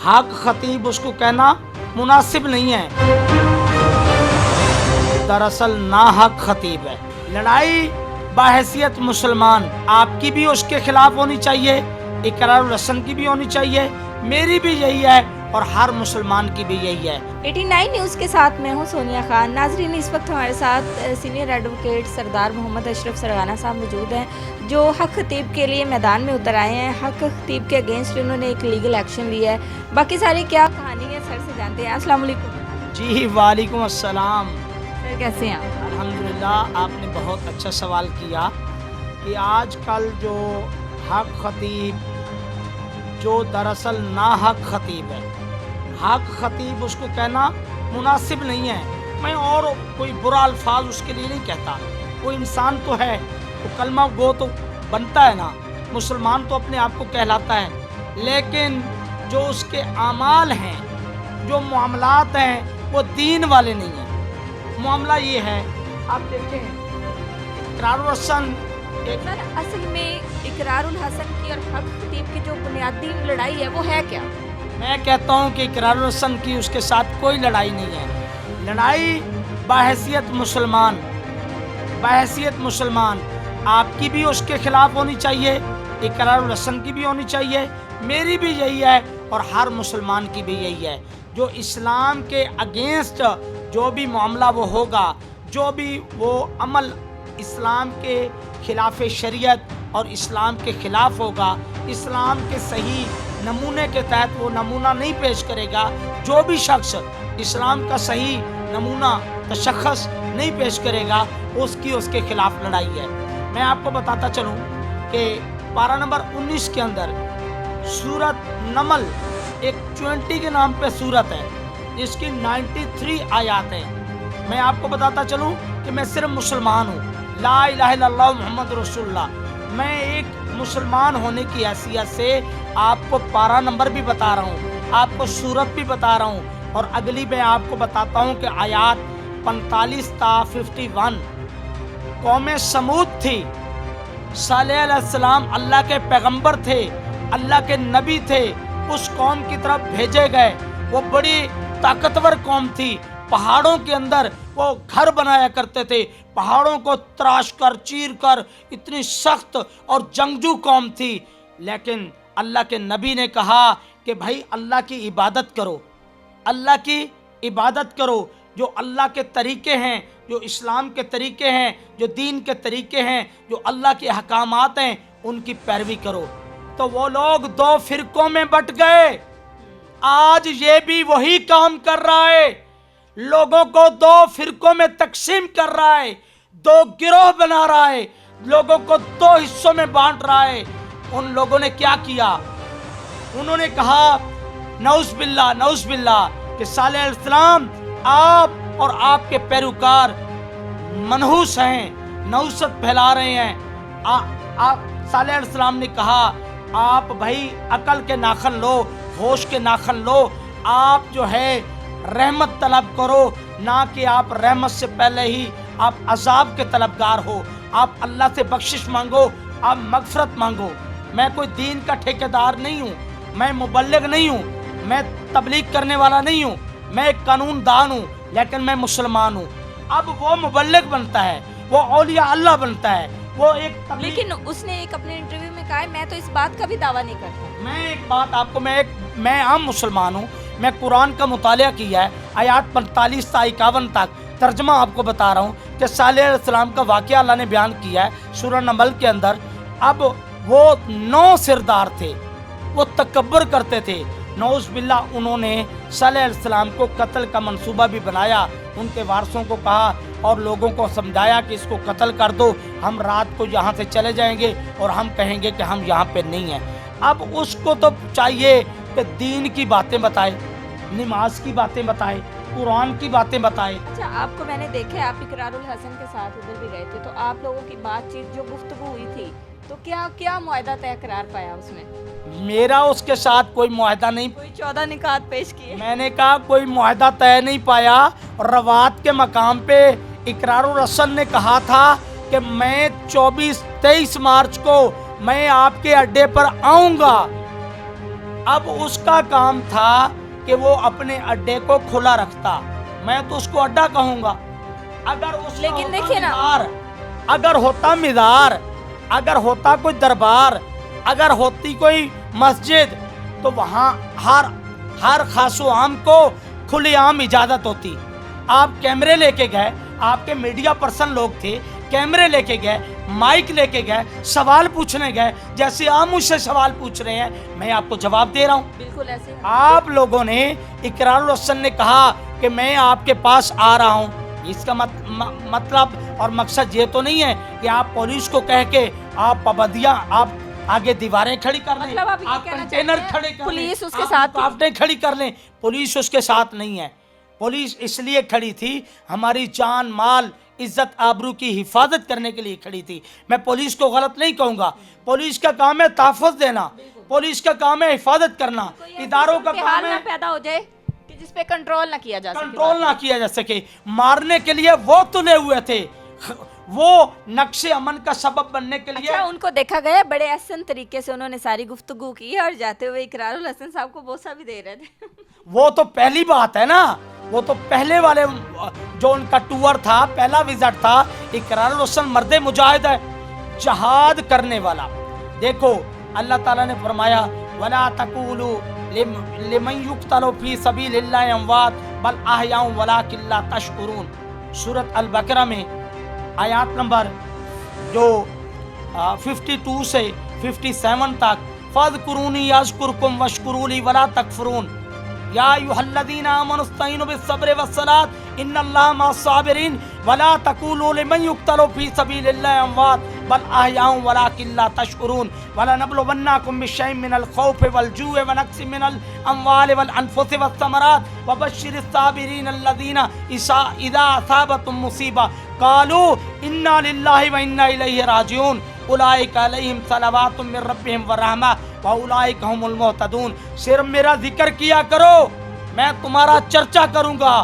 हक खतीब उसको कहना मुनासिब नहीं है, दरअसल नाहक खतीब है। लड़ाई बाहैसियत मुसलमान आपकी भी उसके खिलाफ होनी चाहिए, इकरारुल हसन की भी होनी चाहिए, मेरी भी यही है और हर मुसलमान की भी यही है। 89 न्यूज़ के साथ मैं हूं सोनिया खान। नाजरीन, इस वक्त हमारे साथ सीनियर एडवोकेट सरदार मोहम्मद अशरफ सरगाना साहब मौजूद हैं, जो हक खतीब के लिए मैदान में उतर आए हैं। हक खतीब के अगेंस्ट इन्होंने एक लीगल एक्शन लिया है। बाकी सारी क्या कहानी है सर से जानते हैं। अस्सलाम वालेकुम। जी वालेकुम अस्सलाम। सर कैसे हैं आप? अल्हम्दुलिल्लाह, आपने बहुत अच्छा सवाल किया कि आजकल जो हक खतीब जो दरअसल नाहक खतीब है, हक खतीब उसको कहना मुनासिब नहीं है। मैं और कोई बुरा अल्फाज उसके लिए नहीं कहता। वो इंसान तो है, वो कलमा गो तो बनता है ना, मुसलमान तो अपने आप को कहलाता है, लेकिन जो उसके आमाल हैं, जो मामलात हैं, वो दीन वाले नहीं हैं। मामला ये है, आप देखें इकरारुल हसन सर, असल में इकरारुल हसन की और हक खतीब की जो बुनियादी लड़ाई है वो है क्या? मैं कहता हूँ कि इकरारुल हसन की उसके साथ कोई लड़ाई नहीं है। लड़ाई बाहैसियत मुसलमान, बाहैसियत मुसलमान आपकी भी उसके खिलाफ होनी चाहिए, इकरारुल हसन की भी होनी चाहिए, मेरी भी यही है और हर मुसलमान की भी यही है। जो इस्लाम के अगेंस्ट जो भी मामला वो होगा, जो भी वो अमल इस्लाम के खिलाफ शरीयत और इस्लाम के खिलाफ होगा, इस्लाम के सही नमूने के तहत वो नमूना नहीं पेश करेगा, जो भी शख्स इस्लाम का सही नमूना तशख़्ख़ुस नहीं पेश करेगा, उसकी उसके खिलाफ लड़ाई है। मैं आपको बताता चलूँ कि पारा नंबर 19 के अंदर सूरत नमल एक 20 के नाम पे सूरत है, जिसकी 93 आयात हैं। मैं आपको बताता चलूँ कि मैं सिर्फ मुसलमान हूँ, ला इलाहा इल्लल्लाह मुहम्मद रसूलुल्लाह। मैं एक मुसलमान होने की हैसियत से आपको पारा नंबर भी बता रहा हूँ, आपको सूरत भी बता रहा हूँ, और अगली मैं आपको बताता हूँ कि आयात 45 ता 51 कौम समूद थी। सालेह अलैहिस्सलाम अल्लाह के पैगंबर थे, अल्लाह के नबी थे, उस कौम की तरफ भेजे गए। वो बड़ी ताकतवर कौम थी, पहाड़ों के अंदर वो घर बनाया करते थे, पहाड़ों को तराश कर चीर कर, इतनी सख्त और जंगजू कौम थी। लेकिन अल्लाह के नबी ने कहा कि भाई अल्लाह की इबादत करो, अल्लाह की इबादत करो, जो अल्लाह के तरीके हैं, जो इस्लाम के तरीके हैं, जो दीन के तरीके हैं, जो अल्लाह के अहकामात हैं, उनकी पैरवी करो। तो वो लोग दो फिरकों में बट गए। आज ये भी वही काम कर रहा है, लोगों को दो फिरकों में तकसीम कर रहा है, दो गिरोह बना रहा है, लोगों को दो हिस्सों में बांट रहा है। उन लोगों ने क्या किया? उन्होंने कहा नऊज़ बिल्लाह कि सालेह अलैहिस्सलाम आप और आपके पैरोकार मनहूस हैं, नौसत फैला रहे हैं। आप सालेह अलैहिस्सलाम ने कहा आप भाई अकल के नाखन लो, होश के नाखन लो, आप जो है रहमत तलब करो, ना कि आप रहमत से पहले ही आप अजाब के तलबगार हो। आप अल्लाह से बख्शिश मांगो, आप मगफरत मांगो। मैं कोई दीन का ठेकेदार नहीं हूँ, मैं मुबल्लिग नहीं हूँ, मैं तबलीग करने वाला नहीं हूँ, मैं एक कानूनदान हूँ, लेकिन मैं मुसलमान हूँ। अब वो मुबल्लिग बनता है, वो औलिया अल्लाह बनता है, वो एक लेकिन उसने एक अपने इंटरव्यू में कहा है मैं तो इस बात का भी दावा नहीं करता। मैं एक बात आपको, मैं आम मुसलमान हूँ, मैं कुरान का मुतालिया किया है, आयात 45 से 51 तक तर्जमा आपको बता रहा हूँ कि सालेह अलैहिस्सलाम का वाक़या अल्लाह ने बयान किया है सूरह नमल के अंदर। अब वो 9 सिरदार थे, वो तकब्बर करते थे, नऊज़ बिल्लाह। उन्होंने सालेह अलैहिस्सलाम को कत्ल का मंसूबा भी बनाया, उनके वारसों को कहा और लोगों को समझाया कि इसको कत्ल कर दो, हम रात को यहाँ से चले जाएंगे और हम कहेंगे कि हम यहाँ पे नहीं हैं। अब उसको तो चाहिए कि दीन की बातें बताए, नमाज की बातें बताए, कुरान की बातें बताए। अच्छा, आपको मैंने देखा है आप इकरारुल हसन के साथ उधर भी गए थे, तो आप लोगों की बातचीत जो गुफ्तगू हुई थी, तो क्या क्या मुआहदा तय करार पाया उसमें? मेरा उसके साथ कोई मुआहदा नहीं, कोई 14 निकात पेश किए? मैंने कहा कोई मुआहदा तय नहीं पाया। रवात के मकाम पे इकरारुल हसन ने कहा था कि मैं 23 मार्च को मैं आपके अड्डे पर आऊंगा। अब उसका काम था कि वो अपने अड्डे को खुला रखता, मैं तो उसको अड्डा कहूंगा। अगर उसका लेकिन होता देखिए ना, मीनार, अगर होता मीनार, अगर होता कोई दरबार, अगर होती कोई मस्जिद, तो वहाँ हर खासो आम को खुलेआम इजाजत होती। आप कैमरे लेके गए, आपके मीडिया पर्सन लोग थे, कैमरे लेके गए, माइक लेके गए, सवाल पूछने गए, जैसे आप मुझसे सवाल पूछ रहे हैं मैं आपको जवाब दे रहा हूँ। बिल्कुल ऐसे आप लोगों ने, इकरारुल हसन ने कहा कि मैं आपके पास आ रहा हूँ, इसका मतलब और मकसद ये तो नहीं है कि आप पुलिस को कह के आप पाबंदियां, आप आगे दीवारें खड़ी कर लें, मतलब आप कंटेनर खड़े कर लें, पुलिस उसके साथ आपने खड़ी कर लें। पुलिस उसके साथ नहीं है। पुलिस इसलिए खड़ी थी, हमारी जान माल इज्जत आबरू की हिफाजत करने के लिए खड़ी थी। मैं पुलिस को गलत नहीं कहूँगा, पुलिस का काम है तहफ़्फ़ुज़ देना, पुलिस का काम है हिफाजत करना, इदारों का काम है पैदा हो जाए कि जिस पे कंट्रोल ना किया जा सके, कंट्रोल ना किया जा सके। मारने के लिए वो तुले हुए थे, वो नक्शे अमन का सबब बनने के लिए। अच्छा, उनको देखा गया बड़े एहसन तरीके से उन्होंने सारी गुफ्तगू की और जाते हुए इकरारुल हसन साहब को बोसा भी दे रहे थे। वो तो पहली बात है ना, वो तो पहले वाले जो उनका टूर था, पहला विजिट था। इकरारुल हसन मर्दे मुजाहिद है, जहाद करने वाला। देखो अल्लाह ताला ने फरमाया वला तकूलू लिमन युक्तलू फी सबीलिल्लाहि अमवात बल अहयाउ वलाकिन ला तशकुरून। सूरत अल बकरा में आयत नंबर जो 52 से 57 तक, फज़कुरूनी यज़कुरकुम वशकुरूली वला तकफुरून या अय्युहल्लज़ीना आमनुस्तईनु बिस्सब्रि वस्सलात इन्नल्लाहा मअस्साबिरीन वला तकूलू लिमन युक्तलू फी सबीलिल्लाहि अमवात बल अहयाउ वलाकिन ला तशकुरून वलनब्लुवन्नकुम बिशैइन मिनल खौफि वल जू'i व नक्सिन मिनल अमवालि वल अनफुसि वस्समरात वबश्शिरिस साबिरीन अल्लज़ीना इज़ा असाबतहुम मुसीबा क़ालू इन्ना लिल्लाहि व इन्ना इलैहि राजिऊन उलाइका अलैहिम सलवातुम मिर रब्बिहिम व रहमा व उलाइका हुमुल मुहतदून। सिर्फ मेरा जिक्र किया करो, मैं तुम्हारा चर्चा करूंगा,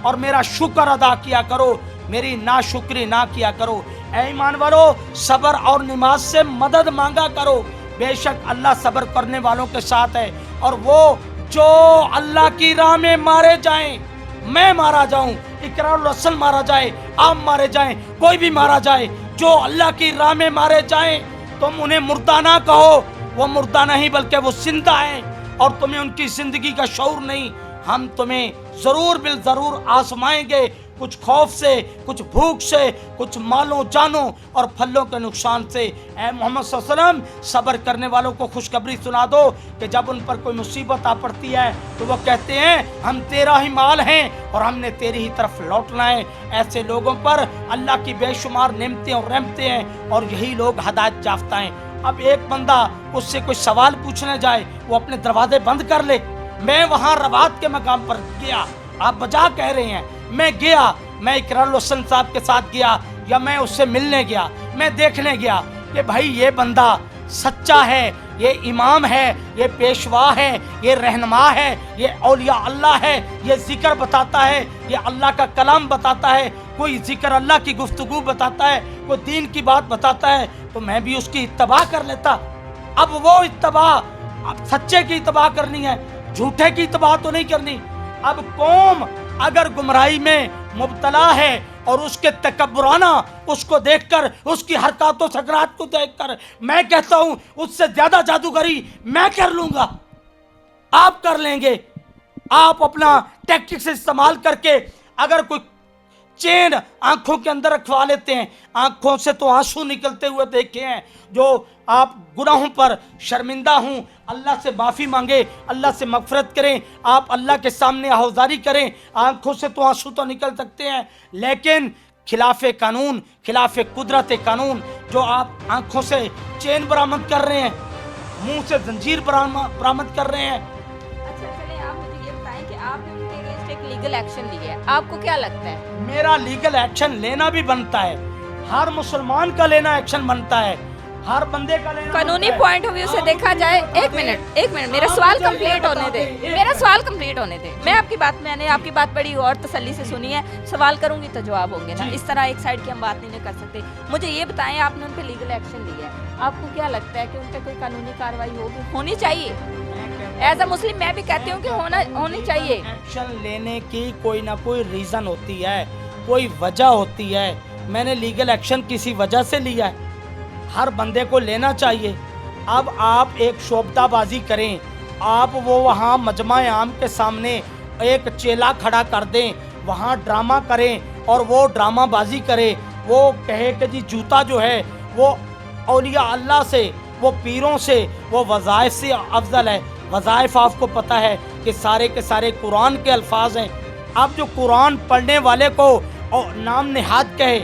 और मेरा शुक्र अदा किया करो, मेरी नाशुक्री ना किया करो। ऐ ईमान वालो, सब्र और नमाज से मदद मांगा करो, बेशक अल्लाह सब्र करने वालों के साथ है। और वो जो अल्लाह की राह में मारे जाएं, मैं मारा जाऊं, इकरारुल हसन मारा जाए, आप मारे जाएं, कोई भी मारा जाए, जो अल्लाह की राह में मारे जाएं, तुम उन्हें मुर्दा ना कहो, वो मुर्दा नहीं बल्कि वो जिंदा है, और तुम्हें उनकी जिंदगी का शऊर नहीं। हम तुम्हें जरूर बिल जरूर आजमाएंगे, कुछ खौफ से, कुछ भूख से, कुछ मालों जानों और फलों के नुकसान से। ऐ मोहम्मद सल्लल्लाहु अलैहि वसल्लम, सब्र करने वालों को खुशखबरी सुना दो कि जब उन पर कोई मुसीबत आ पड़ती है तो वो कहते हैं हम तेरा ही माल हैं और हमने तेरी ही तरफ लौटना है। ऐसे लोगों पर अल्लाह की बेशुमार नेमतें और रहमतें हैं, और यही लोग हदायत याफ्ता हैं। अब एक बंदा उससे कोई सवाल पूछने जाए, वो अपने दरवाजे बंद कर ले। मैं वहाँ रबात के मकाम पर गया, आप बजा कह रहे हैं, मैं गया, मैं इकरारुल हसन साहब के साथ गया, या मैं उससे मिलने गया, मैं देखने गया कि भाई ये बंदा सच्चा है, ये इमाम है, ये पेशवा है, ये रहनुमा है, ये औलिया अल्लाह है, ये जिक्र बताता है, ये अल्लाह का कलाम बताता है, कोई जिक्र अल्लाह की गुफ्तगू बताता है, कोई दीन की बात बताता है, तो मैं भी उसकी इत्तबा कर लेता। अब वो इत्तबा, अब सच्चे की इत्तबा करनी है, झूठे की इत्तबा तो नहीं करनी। अब कौम अगर गुमराही में मुब्तला है और उसके तकब्बुराना उसको देखकर, उसकी हरकतों सकरात को देखकर मैं कहता हूं उससे ज्यादा जादूगरी मैं कर लूंगा, आप कर लेंगे। आप अपना टैक्टिक्स इस्तेमाल करके अगर कोई चेन आंखों के अंदर रखवा लेते हैं, आंखों से तो आंसू निकलते हुए देखे हैं, जो आप गुनाहों पर शर्मिंदा हूँ, अल्लाह से माफ़ी मांगे, अल्लाह से मगफरत करें, आप अल्लाह के सामने आहुजारी करें, आंखों से तो आंसू तो निकल सकते हैं, लेकिन खिलाफ कानून, खिलाफ कुदरत कानून, जो आप आंखों से चेन बरामद कर रहे हैं, मुंह से जंजीर बरामद कर रहे हैं। अच्छा चलिए, आप मुझे ये बताएं कि आपने उनके अगेंस्ट एक लीगल एक्शन लिया है, आपको क्या लगता है? मेरा लीगल एक्शन लेना भी बनता है, हर मुसलमान का लेना एक्शन बनता है, हर बंदे का लेना। कानूनी पॉइंट ऑफ व्यू से देखा जाए, एक मिनट मेरा सवाल कंप्लीट होने दे, मेरा सवाल कंप्लीट होने दे। मैं मैंने आपकी बात बड़ी और तसल्ली से सुनी है, सवाल करूंगी तो जवाब होंगे ना, इस तरह एक साइड की हम बात नहीं कर सकते। मुझे ये बताएं, आपने उन पे लीगल एक्शन लिया है, आपको क्या लगता है कि उन पे कोई कानूनी कार्रवाई होनी चाहिए? मैं कहता एज अ मुस्लिम मैं भी कहती हूँ कि होनी चाहिए। एक्शन लेने की कोई ना कोई रीज़न होती है, कोई वजह होती है। मैंने लीगल एक्शन किसी वजह से लिया है, हर बंदे को लेना चाहिए। अब आप एक शोबताबाजी करें, आप वो वहाँ मजमा आम के सामने एक चेला खड़ा कर दें, वहाँ ड्रामा करें और वो ड्रामा बाजी करे, वो कहे कि जी जूता जो है वो औलिया अल्लाह से, वो पीरों से, वो वज़ाइफ से अफजल है। वज़ाइफ आपको पता है कि सारे के सारे कुरान के अल्फाज हैं। अब जो कुरान पढ़ने वाले को और नाम नहाद कहे,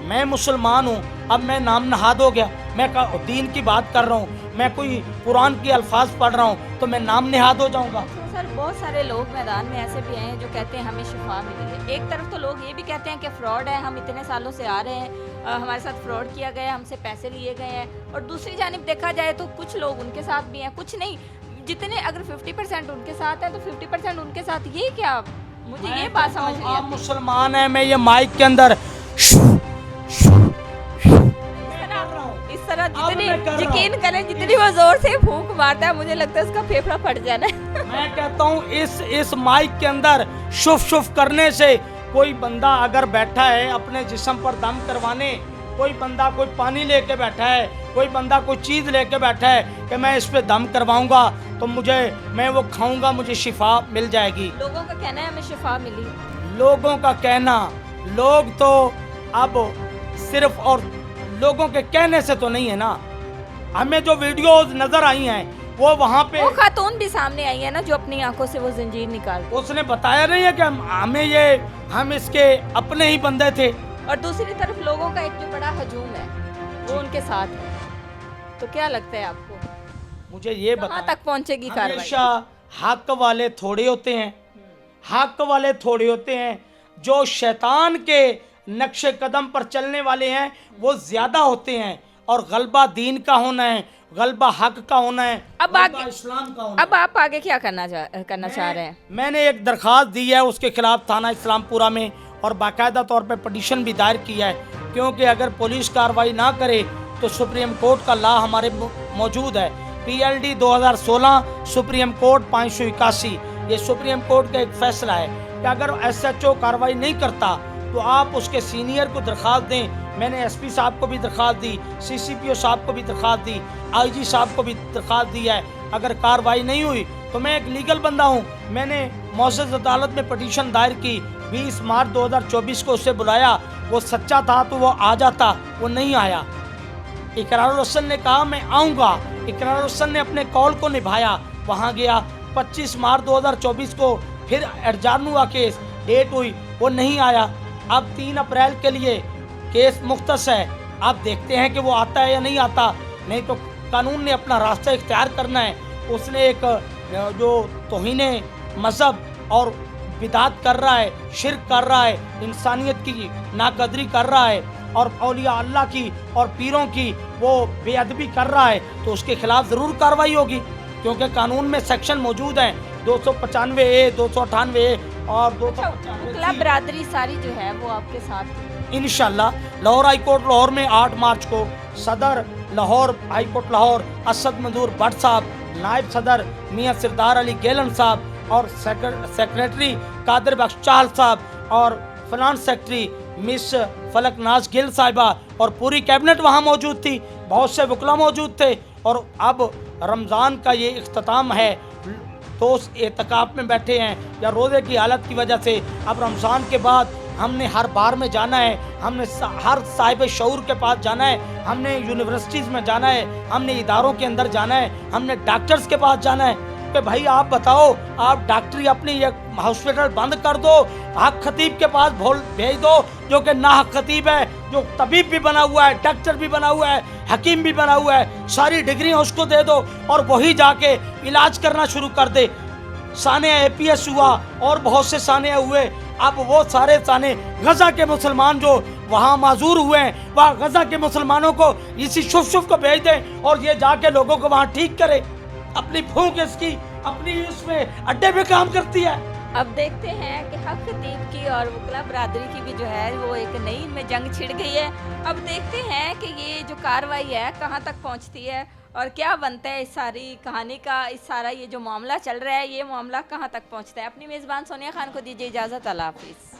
मैं मुसलमान हूँ, अब मैं नाम नहाद हो गया, मैं दीन की बात कर रहा हूँ, मैं कोई कुरान की अल्फाज पढ़ रहा हूँ तो मैं नाम नहाद हो जाऊँगा। तो सर बहुत सारे लोग मैदान में ऐसे भी हैं जो कहते हैं हमें शिफा मिली है। एक तरफ तो लोग ये भी कहते हैं कि फ्रॉड है, हम इतने सालों से आ रहे हैं, हमारे साथ फ्रॉड किया गया है, हमसे पैसे लिए गए हैं। और दूसरी जानिब देखा जाए तो कुछ लोग उनके साथ भी हैं, कुछ नहीं, जितने अगर 50% उनके साथ है तो 50% उनके साथ। ये क्या, मुझे ये बात समझ नहीं आप आती। मुसलमान हैं, मैं ये माइक के अंदर इस तरह अब जितनी मैं कर रहा यकीन करें जितनी वो जोर से फूंक मारता है, मुझे लगता है उसका फेफड़ा फट जाना है। मैं कहता हूँ इस माइक के अंदर शुफ शुफ करने से कोई बंदा अगर बैठा है अपने जिस्म पर दम करवाने, कोई बंदा कोई पानी लेके बैठा है, कोई बंदा कोई चीज़ लेके बैठा है कि मैं इस पे दम करवाऊंगा तो मैं वो खाऊंगा, मुझे शिफा मिल जाएगी। लोगों का कहना है हमें शिफा मिली। लोगों का कहना, लोग तो अब सिर्फ और लोगों के कहने से तो नहीं है ना, हमें जो वीडियोस नजर आई हैं वो वहाँ पे वो खातून भी सामने आई है ना जो अपनी आंखों से वो जंजीर निकाल, उसने बताया नहीं है कि हम इसके अपने ही बंदे थे। और दूसरी तरफ लोगों का एक जो बड़ा हजूम है वो उनके साथ है। तो क्या लगता है आपको, मुझे ये कहाँ बताया, तक पहुंचेगी कार्रवाई? हमेशा हक वाले थोड़े होते हैं, हक वाले थोड़े होते हैं, जो शैतान के नक्शे कदम पर चलने वाले हैं वो ज्यादा होते हैं। और गलबा दीन का होना है, गलबा हक का होना है, अब गलबा आगे इस्लाम का होना अब आप आगे क्या करना चाह रहे हैं? मैंने एक दरख्वास्त दी है उसके खिलाफ थाना इस्लामपुरा में, और बाकायदा तौर पे पिटीशन भी दायर किया है, क्योंकि अगर पुलिस कार्रवाई ना करे तो सुप्रीम कोर्ट का लॉ हमारे मौजूद है, PLD 2016 सुप्रीम कोर्ट 581। ये सुप्रीम कोर्ट का एक फैसला है कि अगर SHO कार्रवाई नहीं करता तो आप उसके सीनियर को दरख्वास्त दें। मैंने SP साहब को भी दरख्वास्त दी, CCPO साहब को भी दरख्वास्त दी, IG साहब को भी दरख्वास्त दी है। अगर कार्रवाई नहीं हुई तो मैं एक लीगल बंदा हूँ, मैंने मौजूद अदालत में पिटीशन दायर की। 20 मार्च 2024 को उसे बुलाया, वो सच्चा था तो वो आ जाता, वो नहीं आया। इकरारुल हसन ने कहा मैं आऊँगा, इकरारुल हसन ने अपने कॉल को निभाया, वहाँ गया। 25 मार्च 2024 को फिर एडजर्न हुआ केस, डेट हुई, वो नहीं आया। अब 3 अप्रैल के लिए केस मुख्तस है, आप देखते हैं कि वो आता है या नहीं आता, नहीं तो कानून ने अपना रास्ता इख्तियार करना है। उसने एक जो तौहीने मज़हब और बिदात कर रहा है, शिर्क कर रहा है, इंसानियत की नाकदरी कर रहा है, और औलिया अल्लाह की और पीरों की वो बेअदबी कर रहा है, तो उसके खिलाफ ज़रूर कार्रवाई होगी, क्योंकि कानून में सेक्शन मौजूद हैं 295A, 298A और 295। बरादरी सारी जो है वो आपके साथ इंशाल्लाह। लाहौर हाई कोर्ट लाहौर में 8 मार्च को सदर लाहौर हाई कोर्ट लाहौर असद मंजूर भट्ट साहब, नायब सदर मियां सिरदार अली गेलन साहब, और सेक्रेटरी कादिर बख्श चाहल साहब, और फाइनेंस सेक्रेटरी मिस फलक नाज गिल साहिबा, और पूरी कैबिनेट वहाँ मौजूद थी, बहुत से वकला मौजूद थे। और अब रमज़ान का ये इख्तिताम है, तो उस एतकाफ़ में बैठे हैं या रोज़े की हालत की वजह से। अब रमज़ान के बाद हमने हर बार में जाना है, हमने हर साहिब शऊर के पास जाना है, हमने यूनिवर्सिटीज़ में जाना है, हमने इदारों के अंदर जाना है, हमने डॉक्टर्स के पास जाना है कि भाई आप बताओ, आप डॉक्टरी अपनी ये हॉस्पिटल बंद कर दो, हक खतीब के पास भेज दो, जो कि ना हक खतीब है, जो तबीब भी बना हुआ है, डॉक्टर भी बना हुआ है, हकीम भी बना हुआ है, सारी डिग्रियाँ उसको दे दो और वही जाके इलाज करना शुरू कर दे। सानिया APS हुआ और बहुत से सानिया हुए। अब वो सारे साने गज़ा के मुसलमान जो वहाँ माजूर हुए हैं, वह गज़ा के मुसलमानों को इसी शुफ शुफ को भेज दें और ये जाके लोगों को वहाँ ठीक करे। अपनी फूंक इसकी अपनी उसमें अड्डे पे काम करती है। अब देखते हैं कि हक खतीब की और वकला बरादरी की भी जो है वो एक नई में जंग छिड़ गई है। अब देखते हैं कि ये जो कार्रवाई है कहाँ तक पहुँचती है اور کیا بنتا ہے اس ساری کہانی کا، اس سارا یہ جو معاملہ چل رہا ہے، یہ معاملہ کہاں تک پہنچتا ہے؟ اپنی میزبان سونیا خان کو دیجیے اجازت، اللہ حافظ.